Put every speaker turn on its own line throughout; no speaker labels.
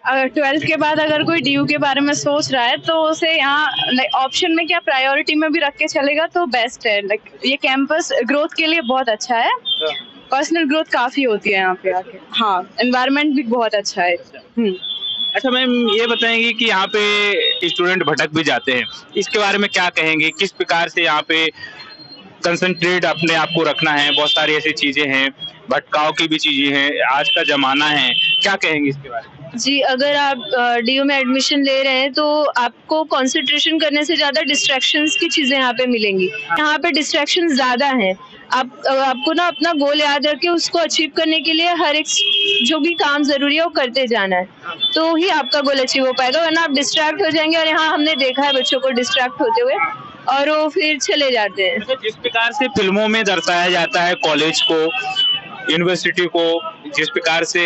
अगर 12th के बाद अगर कोई डीयू के बारे में सोच रहा है तो उसे यहाँ ऑप्शन में क्या प्रायोरिटी में भी रख के चलेगा तो बेस्ट है। ये कैंपस ग्रोथ के लिए बहुत अच्छा है, पर्सनल ग्रोथ काफी होती है यहाँ पे आके। हाँ, एनवायरनमेंट भी बहुत अच्छा है।
अच्छा मैम, ये बताएंगे कि यहाँ पे स्टूडेंट भटक भी जाते हैं, इसके बारे में क्या कहेंगे? किस प्रकार से यहाँ पे कंसंट्रेट अपने आप को रखना है? बहुत सारी ऐसी चीजें हैं, भटकाव की भी चीजें हैं, आज का जमाना है, क्या कहेंगे इसके बारे में?
जी, अगर आप डीयू में एडमिशन ले रहे हैं तो आपको कंसंट्रेशन करने से ज़्यादा डिस्ट्रैक्शंस की चीज़ें यहाँ पे मिलेंगी। यहाँ पे डिस्ट्रैक्शन ज़्यादा हैं। आपको ना अपना गोल याद रख के उसको अचीव करने के लिए हर एक जो भी काम ज़रूरी है वो करते जाना है, तो ही आपका गोल अचीव हो पाएगा। वरना आप डिस्ट्रैक्ट हो जाएंगे, और यहाँ हमने देखा है बच्चों को डिस्ट्रैक्ट होते हुए और वो फिर चले जाते हैं।
तो जिस प्रकार से फिल्मों में दर्शाया जाता है कॉलेज को, यूनिवर्सिटी को, जिस प्रकार से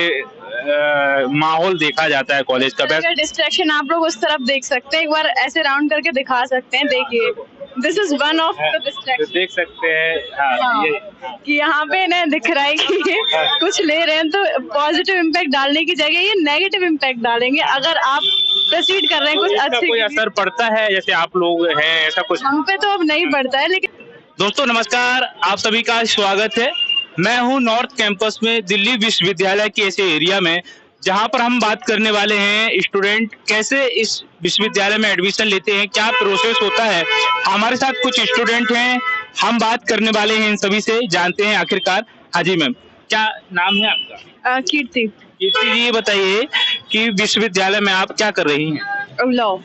माहौल देखा जाता है कॉलेज का,
डिस्ट्रैक्शन आप लोग उस तरफ देख सकते हैं, एक बार ऐसे राउंड करके दिखा सकते हैं। देखिए, this is one of the distraction.
देख सकते हैं। हाँ,
कि यहाँ पे इन्हें दिख रहा है कि कुछ ले रहे हैं तो पॉजिटिव इम्पैक्ट डालने की जगह ये नेगेटिव इम्पैक्ट डालेंगे अगर आप प्रोसीड कर रहे हैं कुछ अच्छे।
कोई असर पड़ता है जैसे आप लोग हैं ऐसा कुछ?
हम पे तो अब नहीं पड़ता है, लेकिन
दोस्तों नमस्कार, आप सभी का स्वागत है। मैं हूं नॉर्थ कैंपस में दिल्ली विश्वविद्यालय के ऐसे एरिया में जहां पर हम बात करने वाले हैं स्टूडेंट कैसे इस विश्वविद्यालय में एडमिशन लेते हैं, क्या प्रोसेस होता है। हमारे साथ कुछ स्टूडेंट हैं, हम बात करने वाले हैं इन सभी से, जानते हैं आखिरकार। हाँ जी मैम, क्या नाम है आपका?
कीर्ति।
कीर्ति जी, ये बताइए कि विश्वविद्यालय में आप क्या कर रही हैं?
Law,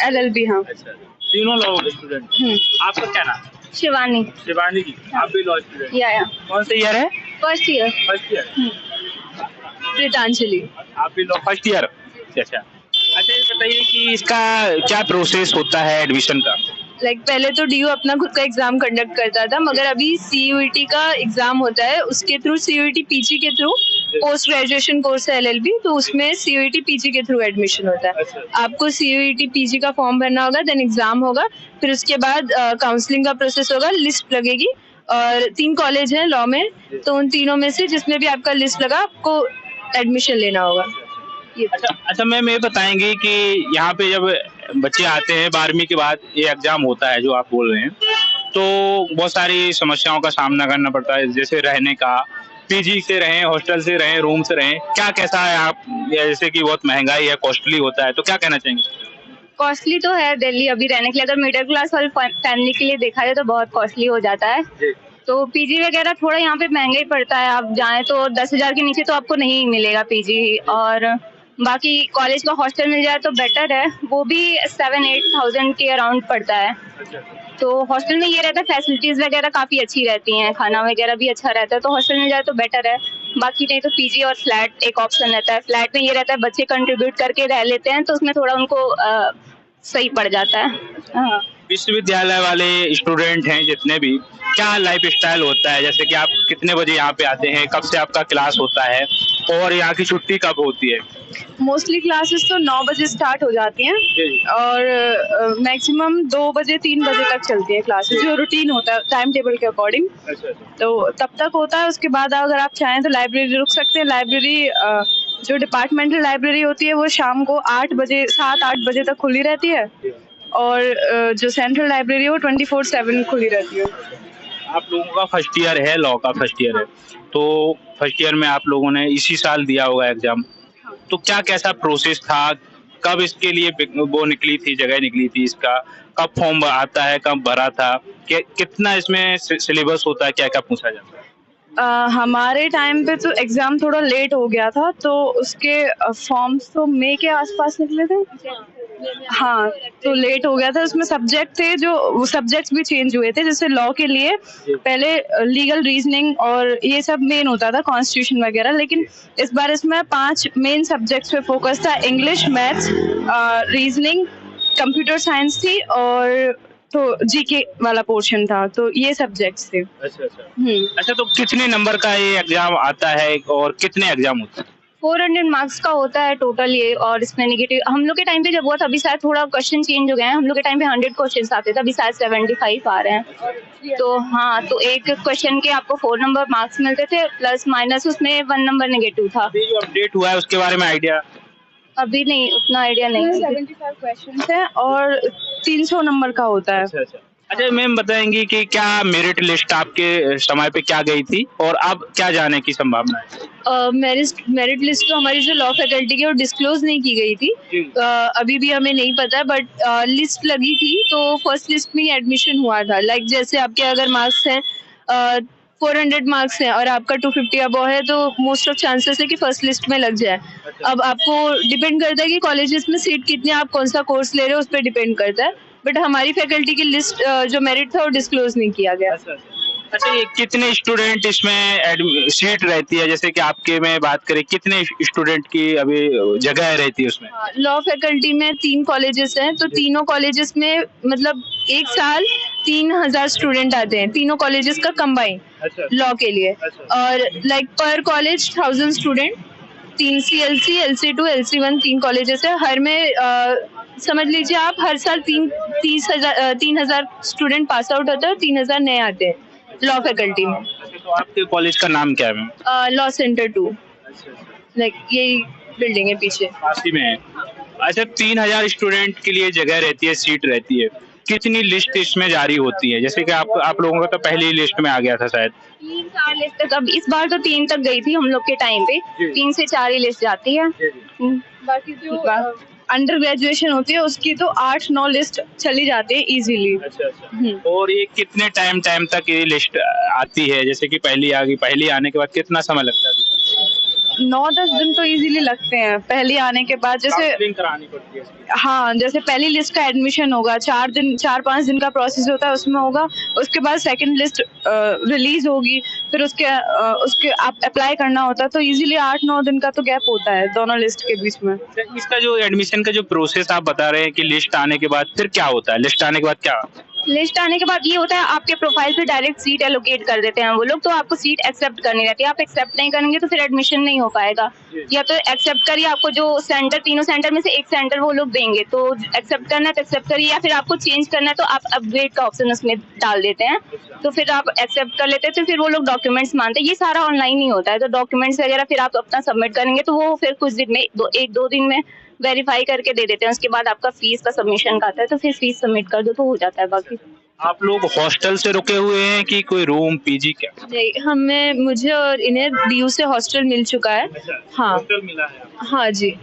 LLB। हाँ,
अच्छा, तीनों लॉ स्टूडेंट। आपका क्या नाम?
शिवानी।
शिवानी जी, आप भी लॉ स्टूडेंट?
या
कौन सा ईयर है?
First year.
First year.
Pritanjali.
आप भी लॉ फर्स्ट ईयर? अच्छा, ये बताइए कि इसका क्या प्रोसेस होता है एडमिशन का?
पहले तो डीयू अपना खुद का एग्जाम कंडक्ट करता था, मगर अभी CUET का एग्जाम होता है, उसके थ्रू CUET PG के थ्रू पोस्ट ग्रेजुएशन कोर्स है LLB, तो उसमें CUET PG के थ्रू एडमिशन होता है। आपको CUET PG का फॉर्म भरना होगा, देन एग्जाम होगा, फिर उसके बाद काउंसलिंग का प्रोसेस होगा, लिस्ट लगेगी, और 3 कॉलेज हैं लॉ में, तो उन तीनों में से जिसमें भी आपका लिस्ट लगा आपको एडमिशन लेना होगा।
अच्छा मैम, ये बताएंगे कि यहाँ पे जब बच्चे आते हैं 12वीं के बाद ये एग्जाम होता है जो आप बोल रहे हैं, तो बहुत सारी समस्याओं का सामना करना पड़ता है, जैसे रहने का, PG से रहें, हॉस्टल से रहें, रूम से रहें, क्या कैसा है आप? जैसे कि बहुत महंगाई है, कॉस्टली होता है, तो क्या कहना चाहेंगे?
कॉस्टली तो है दिल्ली अभी रहने के लिए, अगर मिडिल क्लास वाली फैमिली के लिए देखा जाए तो बहुत कॉस्टली हो जाता है। तो PG वगैरह थोड़ा यहाँ पे महंगा ही पड़ता है, आप जाएं तो 10,000 के नीचे तो आपको नहीं मिलेगा PG, और बाकी कॉलेज का हॉस्टल मिल जाए तो बेटर है, वो भी 7-8,000 के अराउंड पड़ता है। तो हॉस्टल में ये रहता है फैसिलिटीज वगैरह काफी अच्छी रहती हैं, खाना वगैरह भी अच्छा रहता है, तो हॉस्टल मिल जाए तो बेटर है। बाकी नहीं तो PG और फ्लैट एक ऑप्शन रहता है। फ्लैट में ये रहता है बच्चे कंट्रीब्यूट करके रह लेते हैं, तो उसमें थोड़ा उनको सही पड़ जाता है। हाँ,
विश्वविद्यालय वाले स्टूडेंट हैं जितने भी, क्या लाइफ स्टाइल होता है? जैसे कि आप कितने बजे यहाँ पे आते हैं, कब से आपका क्लास होता है, और यहाँ की छुट्टी कब होती है?
मोस्टली क्लासेस तो 9 बजे स्टार्ट हो जाती हैं और मैक्सिमम 2 बजे 3 बजे तक चलती है क्लासेस, जो रूटीन होता है टाइम टेबल के अकॉर्डिंग। तो तब तक होता है, उसके बाद अगर आप चाहें तो लाइब्रेरी रुक सकते हैं। लाइब्रेरी जो डिपार्टमेंटल लाइब्रेरी होती है वो शाम को 7-8 बजे तक खुली रहती है, और जो सेंट्रल लाइब्रेरी है वो 24/7 खुली रहती है।
आप लोगों का फर्स्ट ईयर है, लॉ का फर्स्ट ईयर है, तो फर्स्ट ईयर में आप लोगों ने इसी साल दिया होगा एग्जाम, तो क्या कैसा प्रोसेस था? कब इसके लिए वो निकली थी, जगह निकली थी इसका? कब फॉर्म आता है, कब भरा था, कितना इसमें सिलेबस होता है, क्या क्या पूछा जाता है?
हमारे टाइम पे तो एग्जाम थोड़ा लेट हो गया था, तो उसके फॉर्म्स तो मई के आसपास निकले थे। हाँ, तो लेट हो गया था। उसमें सब्जेक्ट थे, जो सब्जेक्ट्स भी चेंज हुए थे। जैसे लॉ के लिए पहले लीगल रीजनिंग और ये सब मेन होता था, कॉन्स्टिट्यूशन वगैरह, लेकिन इस बार इसमें 5 मेन सब्जेक्ट्स पे फोकस था। English, maths, reasoning, computer science थी, और तो GK वाला पोर्शन था, तो ये सब्जेक्ट्स थे।
अच्छा, तो कितने नंबर का ये एग्जाम आता है और कितने एग्जाम होते हैं?
400 मार्क्स का होता है टोटल ये, और इसमें नेगेटिव हम लोग के टाइम पे जब हुआ था, अभी शायद थोड़ा क्वेश्चन चेंज हो गए हैं। हम लोग के टाइम पे 100 क्वेश्चन आते थे, अभी शायद 75 आ रहे हैं। तो हाँ, तो एक क्वेश्चन के आपको 4 नंबर मार्क्स मिलते थे, प्लस माइनस उसमें 1 नंबर नेगेटिव था।
जो अपडेट हुआ है उसके बारे में आइडिया?
अभी नहीं, उतना आइडिया नहीं।
75 क्वेश्चन है और 300 नंबर का होता है।
अच्छा मैम बताएंगी कि क्या मेरिट लिस्ट आपके समय पे क्या गई थी और अब क्या जाने की संभावना है?
मेरिट लिस्ट तो हमारी जो लॉ फैकल्टी की वो डिस्क्लोज नहीं की गई थी। अभी भी हमें नहीं पता है, बट लिस्ट लगी थी तो फर्स्ट लिस्ट में एडमिशन हुआ था। लाइक जैसे आपके अगर मार्क्स हैं 400 मार्क्स हैं और आपका 250 अबव है तो मोस्ट ऑफ चांसेस है कि फर्स्ट लिस्ट में लग जाए। अब आपको डिपेंड करता है कि कॉलेजेस में सीट कितनी, आप कौन सा कोर्स ले रहे हो उस पर डिपेंड करता है। बट हमारी फैकल्टी की लिस्ट जो मेरिट था वो डिस्क्लोज नहीं किया गया।
अच्छा ये कितने स्टूडेंट इसमें सीट रहती है, जैसे कि आपके में बात करें कितने स्टूडेंट की अभी जगह रहती है उसमें?
लॉ फैकल्टी में 3 कॉलेजेस हैं तो तीनों कॉलेजेस में मतलब एक साल 3000 स्टूडेंट आते हैं, तीनों कॉलेजेस का कंबाइन लॉ के लिए। और लाइक पर college 1000 student, 3 CLC, LC2, LC1 3 colleges है। हर में समझ लीजिए आप हर साल 3000 स्टूडेंट पास आउट होता है और 3000 नए आते हैं लॉ फैकल्टी में।
तो आपके कॉलेज का नाम क्या है मैम?
लॉ सेंटर 2, लाइक यही बिल्डिंग है पीछे
पास ही में है। अच्छा 3000 स्टूडेंट के लिए जगह रहती है, सीट रहती है, कितनी लिस्ट इसमें जारी होती है? जैसे कि आप लोगों का तो पहली लिस्ट में आ गया था शायद
3-4 लिस्ट तक, अब इस बार तो 3 तक गई थी हम लोग के टाइम पे। 3 से 4 ही लिस्ट जाती है।
बाकी जो अंडर ग्रेजुएशन होती है उसकी तो 8-9 लिस्ट चली जाती है इजीली।
और ये कितने टाइम तक ये लिस्ट आती है? जैसे कि पहली आ गई, पहली आने के बाद कितना समय लगता है?
9-10 दिन तो इजीली लगते हैं पहले आने के बाद। जैसे
करानी पड़ती है
हाँ, जैसे पहली लिस्ट का एडमिशन होगा 4-5 दिन का प्रोसेस होता है उसमें होगा। उसके बाद सेकंड लिस्ट रिलीज होगी, फिर उसके आप अप्लाई करना होता है तो इजीली 8-9 दिन का तो गैप होता है दोनों लिस्ट के बीच में।
इसका जो एडमिशन का जो प्रोसेस आप बता रहे हैं कि लिस्ट आने के बाद फिर क्या होता है? लिस्ट आने के बाद क्या?
लिस्ट आने के बाद ये होता है आपके प्रोफाइल पे डायरेक्ट सीट एलोकेट कर देते हैं वो लोग, तो आपको सीट एक्सेप्ट करनी रहती है। आप एक्सेप्ट नहीं करेंगे तो फिर एडमिशन नहीं हो पाएगा। या तो एक्सेप्ट करिए, आपको जो सेंटर, तीनों सेंटर में से एक सेंटर वो लोग देंगे तो एक्सेप्ट करना है तो एक्सेप्ट करिए, या फिर आपको चेंज करना है तो आप अपग्रेड का ऑप्शन उसमें डाल देते हैं तो फिर आप एक्सेप्ट कर लेते हैं। तो फिर वो लोग डॉक्यूमेंट्स मांगते हैं, ये सारा ऑनलाइन ही होता है तो डॉक्यूमेंट्स वगैरह फिर आप अपना सबमिट करेंगे तो वो फिर कुछ दिन में 1-2 दिन में वेरीफाई करके दे देते हैं। उसके बाद आपका फीस का सबमिशन का आता है तो फिर फीस सबमिट कर दो तो हो जाता है। बाकी
आप लोग हॉस्टल से रुके हुए हैं कि कोई रूम पीजी क्या?
नहीं, मुझे और इन्हें DU से हॉस्टल मिल चुका है। हाँ
हॉस्टल मिला है?
हाँ जी।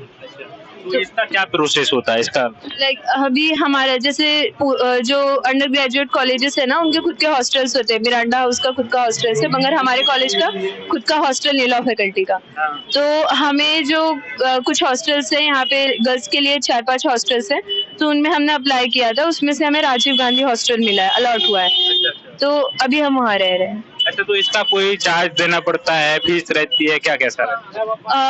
तो इसका क्या प्रोसेस होता है इसका?
लाइक अभी हमारा जैसे जो अंडर ग्रेजुएट कॉलेजेस है ना उनके खुद के हॉस्टल्स होते हैं। मिरांडा हाउस का खुद का हॉस्टल है, मगर हमारे कॉलेज का खुद का हॉस्टल है लॉ फैकल्टी का। तो हमें जो कुछ हॉस्टल्स है यहाँ पे गर्ल्स के लिए 4-5 हॉस्टल्स है तो उनमें हमने अप्लाई किया था, उसमें से हमें राजीव गांधी हॉस्टल मिला है, अलॉट हुआ है। तो अभी हम वहाँ रह रहे हैं।
अच्छा तो इसका कोई चार्ज देना पड़ता है, फीस रहती है क्या, कैसा?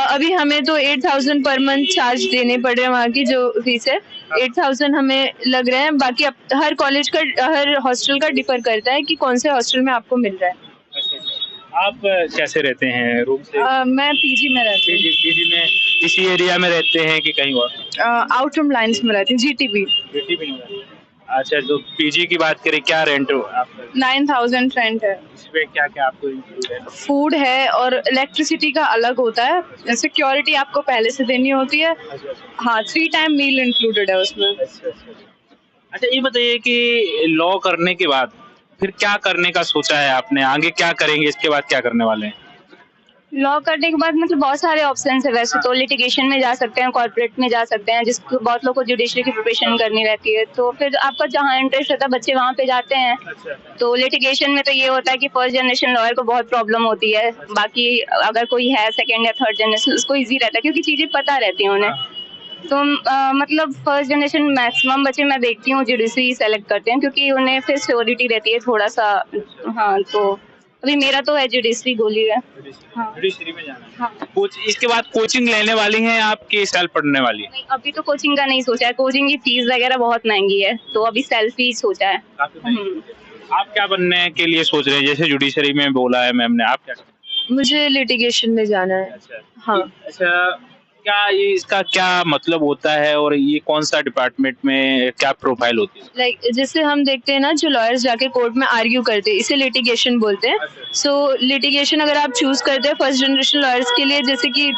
अभी हमें तो 8000 पर मंथ चार्ज देने पड़ रहे हैं, वहाँ की जो फीस है 8000 हमें लग रहे हैं। बाकी हर कॉलेज का, हर हॉस्टल का डिफर करता है कि कौन से हॉस्टल में आपको मिल रहा है।
आप कैसे रहते हैं रूम से?
मैं पीजी में रहती हूँ।
पीजी में इसी एरिया में रहते हैं कि कहीं और?
आउटरम लाइन्स में रहती हूँ, GTB।
अच्छा तो पीजी की बात करें, क्या रेंट हो आप?
9000 रेंट है।
इसमें क्या क्या आपको इंक्लूड है?
फूड है और इलेक्ट्रिसिटी का अलग होता है, सिक्योरिटी आपको पहले से देनी होती है। हाँ 3 टाइम मील इंक्लूडेड है उसमें।
अच्छा ये बताइए कि लॉ करने के बाद फिर क्या करने का सोचा है आपने? आगे क्या करेंगे, इसके बाद क्या करने वाले हैं?
लॉ करने के बाद मतलब बहुत सारे ऑप्शंस है। वैसे तो लिटिगेशन में जा सकते हैं, कॉर्पोरेट में जा सकते हैं, जिसको बहुत लोगों को जुडिशरी की प्रिपरेशन करनी रहती है तो फिर आपका जहाँ इंटरेस्ट रहता है बच्चे वहाँ पे जाते हैं। तो लिटिगेशन में तो ये होता है कि फर्स्ट जनरेशन लॉयर को बहुत प्रॉब्लम होती है, बाकी अगर कोई है सेकेंड या थर्ड जनरेशन उसको ईजी रहता है क्योंकि चीजें पता रहती हैं उन्हें। तो मतलब फर्स्ट जनरेशन मैक्सिमम बच्चे मैं देखती हूँ जुडिशरी सेलेक्ट करते हैं क्योंकि उन्हें फिर सिक्योरिटी रहती है थोड़ा सा। हाँ तो अभी मेरा तो है जुडिशरी गोली है। हाँ
जुडिशरी में जाना है।
हाँ
इसके बाद कोचिंग लेने वाली हैं आप कि सेल्फ पढ़ने वाली है?
नहीं, अभी तो कोचिंग का नहीं सोचा है, कोचिंग की फीस वगैरह बहुत महंगी है तो अभी सेल्फ ही सोचा है।
आप क्या बनने के लिए सोच रहे हैं? जैसे जुडिशरी में बोला है मैम ने, आप क्या?
मुझे लिटिगेशन में जाना है।
अच्छा
हाँ।
अच्छा क्या ये इसका क्या मतलब होता है और ये कौन सा डिपार्टमेंट में क्या प्रोफाइल होती है?
लाइक जैसे हम देखते हैं ना जो लॉयर्स जाके कोर्ट में आर्ग्यू करते हैं इसे लिटिगेशन बोलते हैं। सो लिटिगेशन अगर आप चूज करते हैं फर्स्ट जनरेशन लॉयर्स के लिए, जैसे कि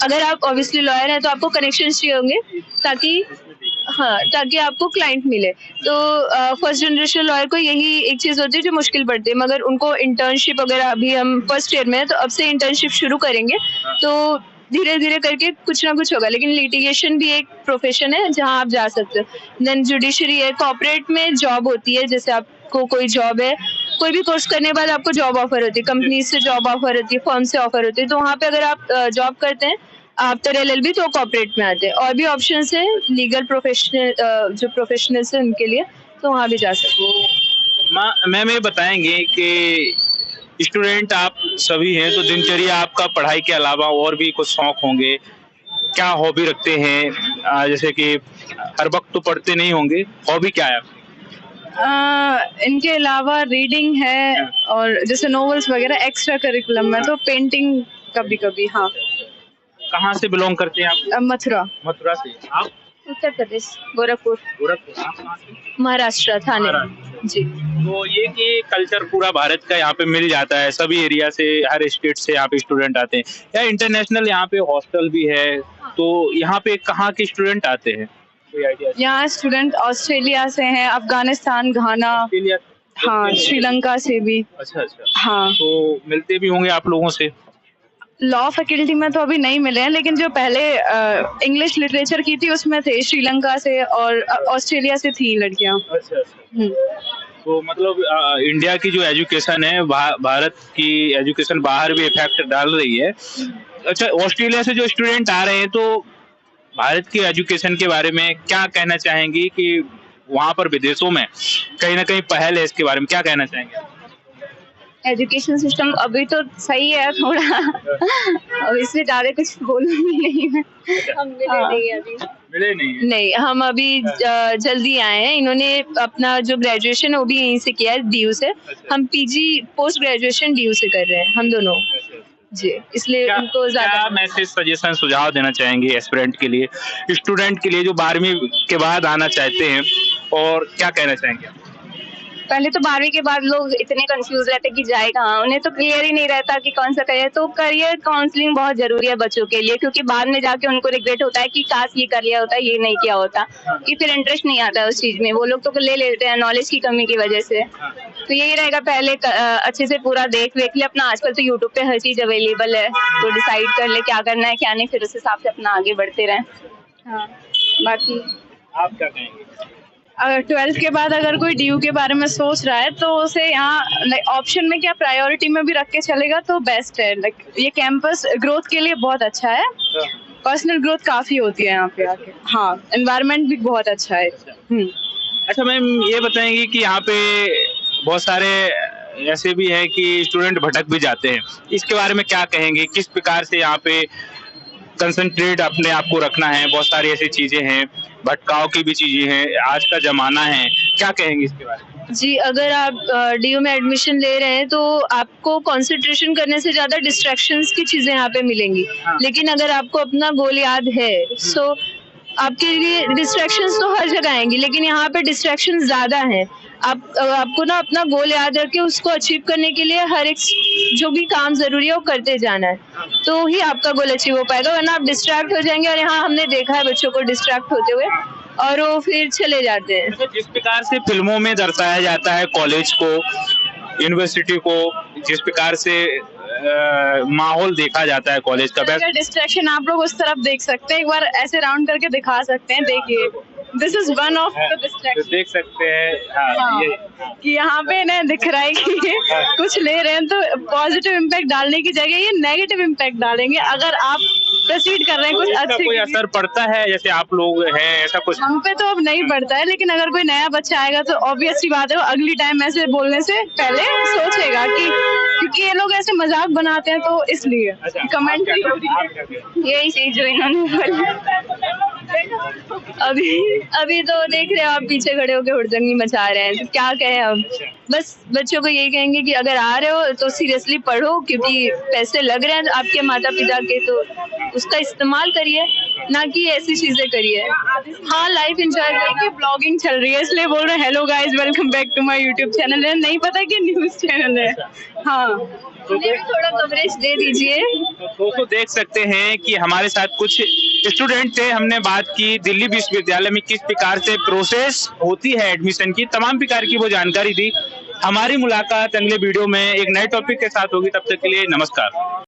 अगर आप ऑब्वियसली लॉयर हैं तो आपको कनेक्शंस चाहिए होंगे ताकि आपको क्लाइंट मिले। तो फर्स्ट जनरेशन लॉयर को यही एक चीज होती है जो मुश्किल पड़ती है, मगर उनको इंटर्नशिप वगैरह, अभी हम फर्स्ट ईयर में है तो अब से इंटर्नशिप शुरू करेंगे, तो धीरे धीरे करके कुछ ना कुछ होगा। लेकिन लिटिगेशन भी एक प्रोफेशन है जहां आप जा सकते हो। देन जुडिशरी है, कॉर्पोरेट में जॉब होती है, जैसे आपको कोई जॉब है, कोई भी कोर्स करने के बाद आपको जॉब ऑफर होती है, कंपनी से जॉब ऑफर होती है, फर्म से ऑफर होती है, तो वहाँ पे अगर आप जॉब करते हैं आफ्टर LLB तो कॉर्पोरेट में आते हैं। और भी ऑप्शंस है लीगल प्रोफेशनल, जो प्रोफेशनल्स हैं उनके लिए, तो वहाँ भी जा सकते हैं।
मैम ये बताएंगे कि स्टूडेंट आप सभी हैं, तो दिनचर्या आपका पढ़ाई के अलावा और भी कुछ शौक होंगे, क्या हॉबी रखते हैं? जैसे कि हर वक्त तो पढ़ते नहीं होंगे, हॉबी क्या है?
इनके अलावा रीडिंग है और जैसे नॉवेल्स वगैरह एक्स्ट्रा करिकुलम में, तो पेंटिंग कभी कभी। हाँ।
कहाँ से बिलोंग करते हैं आप? मथुरा से। आप?
उत्तर प्रदेश, गोरखपुर।
आप कहाँ से?
महाराष्ट्र, थाने। जी।
तो ये कि कल्चर पूरा भारत का यहाँ पे मिल जाता है, सभी एरिया से, हर स्टेट से यहाँ पे स्टूडेंट आते हैं, या इंटरनेशनल यहाँ पे हॉस्टल भी है, तो यहाँ पे कहाँ के स्टूडेंट आते हैं? कोई आइडिया?
यहाँ स्टूडेंट ऑस्ट्रेलिया से हैं, अफगानिस्तान, घाना, हाँ, श्रीलंका से भी।
अच्छा।
हाँ।
तो मिलते भी होंगे आप लोगों से?
लॉ फैकल्टी में तो अभी नहीं मिले हैं, लेकिन जो पहले इंग्लिश लिटरेचर की थी उसमें थे, श्रीलंका से और ऑस्ट्रेलिया से थी लड़कियाँ।
अच्छा। तो मतलब इंडिया की जो एजुकेशन है, भारत की एजुकेशन बाहर भी इफेक्ट डाल रही है। अच्छा, ऑस्ट्रेलिया से जो स्टूडेंट आ रहे हैं, तो भारत की एजुकेशन के बारे में क्या कहना चाहेंगी कि वहाँ पर विदेशों में कहीं ना कहीं पहल है, इसके बारे में क्या कहना चाहेंगे?
एजुकेशन सिस्टम अभी तो सही है थोड़ा, अब इसमें ज्यादा कुछ बोलूंगी नहीं मैं। हम
मिले नहीं,
हम अभी जल्दी आए हैं। इन्होंने अपना जो ग्रेजुएशन है वो भी यहीं से किया है, DU से। हम PG पोस्ट ग्रेजुएशन DU से कर रहे हैं, हम दोनों जी, इसलिए उनको
ज्यादा मैसेज, सजेशन, सुझाव देना चाहेंगे एस्पिरेंट के लिए, स्टूडेंट के लिए जो 12वीं के बाद आना चाहते हैं, और क्या कहना चाहेंगे?
पहले तो 12वीं के बाद लोग इतने कंफ्यूज रहते कि जाए कहाँ, उन्हें तो क्लियर ही नहीं रहता कि कौन सा करियर। तो करियर काउंसलिंग बहुत जरूरी है बच्चों के लिए, क्योंकि बाद में जाके उनको रिग्रेट होता है कि काश ये कर लिया होता, ये नहीं किया होता, कि फिर इंटरेस्ट नहीं आता है उस चीज में। वो लोग तो ले लेते हैं नॉलेज की कमी की वजह से। तो यही रहेगा, पहले अच्छे से पूरा देख ले अपना। आजकल तो यूट्यूब पे हर चीज अवेलेबल है, तो डिसाइड कर ले क्या करना है क्या नहीं, फिर उस हिसाब से अपना आगे बढ़ते रहें। हाँ, बाकी
आप क्या कहेंगे?
अगर 12th के बाद अगर कोई DU के बारे में सोच रहा है तो उसे यहाँ ऑप्शन में क्या प्रायोरिटी में भी रख के चलेगा तो बेस्ट है। ये कैंपस ग्रोथ के लिए बहुत अच्छा है, पर्सनल ग्रोथ काफी होती है यहाँ पे आके। हाँ, एनवायरनमेंट भी बहुत अच्छा है।
अच्छा मैम, ये बताएंगे कि यहाँ पे बहुत सारे ऐसे भी हैं कि स्टूडेंट भटक भी जाते हैं, इसके बारे में क्या कहेंगे? किस प्रकार से यहाँ पे कंसंट्रेट अपने आप को रखना है? बहुत सारी ऐसी चीजें हैं, भटकाव की भी चीजें हैं, आज का जमाना है, क्या कहेंगे इसके बारे में?
जी, अगर आप DU में एडमिशन ले रहे हैं तो आपको कंसंट्रेशन करने से ज्यादा डिस्ट्रैक्शंस की चीजें यहाँ पे मिलेंगी। लेकिन अगर आपको अपना गोल याद है सो आपके लिए डिस्ट्रैक्शंस तो हर जगह आएंगी, लेकिन यहाँ पे डिस्ट्रैक्शंस ज्यादा हैं। आपको ना अपना गोल याद रख के उसको अचीव करने के लिए हर एक जो भी काम जरूरी है वो करते जाना है, तो ही आपका गोल अचीव हो पाएगा। वरना आप डिस्ट्रैक्ट हो जाएंगे, और यहाँ हमने देखा है बच्चों को डिस्ट्रैक्ट होते हुए और वो फिर चले जाते हैं।
जिस प्रकार से फिल्मों में दर्शाया जाता है कॉलेज को, यूनिवर्सिटी को, जिस प्रकार से माहौल देखा जाता है कॉलेज का,
डिस्ट्रैक्शन आप लोग उस तरफ देख सकते हैं, एक बार ऐसे राउंड करके दिखा सकते हैं। देखिए, this is one of the distraction.
देख सकते हैं
कि यहाँ पे ना दिख रहा है कि कुछ ले रहे हैं, तो पॉजिटिव इम्पैक्ट डालने की जगह ये नेगेटिव इम्पैक्ट डालेंगे। अगर आप प्रोसीड कर रहे हैं कुछ अच्छे,
कोई असर पड़ता है? जैसे आप लोग हैं, ऐसा कुछ
हम पे तो अब नहीं पड़ता है, लेकिन अगर कोई नया बच्चा आएगा तो ऑब्वियस सी बात है वो अगली टाइम ऐसे बोलने से पहले सोचेगा, कि क्योंकि ये लोग ऐसे मजाक बनाते हैं, तो इसलिए कमेंट
यही चीज जो इन्होंने बोला।
अभी तो देख रहे हो आप, पीछे खड़े होकर हुड़दंगी मचा रहे हैं, तो क्या कहें अब। बस बच्चों को यही कहेंगे कि अगर आ रहे हो तो सीरियसली पढ़ो, क्योंकि पैसे लग रहे हैं आपके माता पिता के, तो उसका इस्तेमाल करिए। ना कि ऐसी चीजें करी है। हाँ, लाइफ एंजॉय करके
ब्लॉगिंग चल रही है इसलिए बोल रहे हैं hello guys welcome back to my YouTube channel है, नहीं पता कि न्यूज चैनल है। हाँ,
उन्हें भी थोड़ा कवरेज दे दीजिए।
दोस्तों देख सकते हैं कि हमारे साथ कुछ स्टूडेंट थे, हमने बात की दिल्ली विश्वविद्यालय में किस प्रकार से प्रोसेस होती है एडमिशन की, तमाम प्रकार की वो जानकारी दी। हमारी मुलाकात अगले वीडियो में एक नए टॉपिक के साथ होगी, तब तक के लिए नमस्कार।